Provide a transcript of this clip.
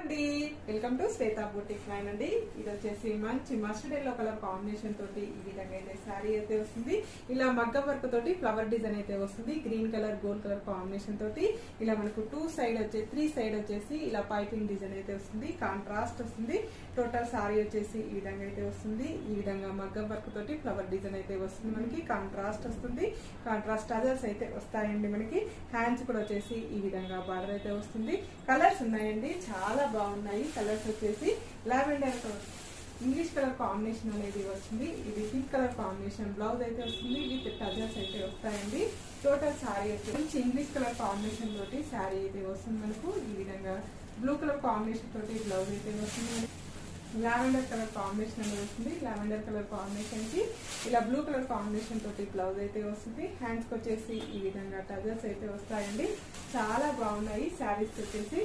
అండి welcome to Shweta boutique line అండి. ఇది వచ్చేసి మంచి మస్టర్డ్ ఎల్లో కలర్ కాంబినేషన్ తోటి ఈ విధంగా అయితే శారీ అయితే వస్తుంది. ఇలా మగ్గం వర్క్ తోటి ఫ్లవర్ డిజైన్ అయితే వస్తుంది. Green colour gold colour combination తోటి ఇలా మనకు త్రీ సైడ్ వచ్చేసి ఇలా పైపింగ్ డిజైన్ అయితే వస్తుంది. కాంట్రాస్ట్ వస్తుంది. టోటల్ శారీ వచ్చేసి ఈ విధంగా అయితే వస్తుంది. ఈ విధంగా మగ్గం వర్క్ తోటి ఫ్లవర్ డిజైన్ అయితే వస్తుంది. మనకి కాంట్రాస్ట్ వస్తుంది. కాంట్రాస్ట్ టజల్స్ అయితే వస్తాయండి. మనకి హ్యాండ్స్ కూడా వచ్చేసి ఈ విధంగా బార్డర్ అయితే వస్తుంది. కలర్స్ ఉన్నాయండి, చాలా బాగున్నాయి. కలర్స్ వచ్చేసి లావెండర్ ఇంగ్లీష్ కలర్ కాంబినేషన్ అనేది వస్తుంది. ఇది పింక్ కలర్ కాంబినేషన్ బ్లౌజ్ అయితే వస్తుంది. విత్ టజల్స్ అయితే వస్తాయండి. టోటల్ శారీ వచ్చి ఇంగ్లీష్ కలర్ కాంబినేషన్ తోటి శారీ అయితే వస్తుంది. మనకు ఈ విధంగా బ్లూ కలర్ కాంబినేషన్ తోటి బ్లౌజ్ అయితే వస్తుంది. లావెండర్ కలర్ కాంబినేషన్ అనేది వస్తుంది. లావెండర్ కలర్ కాంబినేషన్ కి ఇలా బ్లూ కలర్ కాంబినేషన్ తోటి బ్లౌజ్ అయితే వస్తుంది. హ్యాండ్స్ వచ్చేసి ఈ విధంగా టజల్స్ అయితే వస్తాయండి. చాలా బాగున్నాయి శారీస్ వచ్చేసి.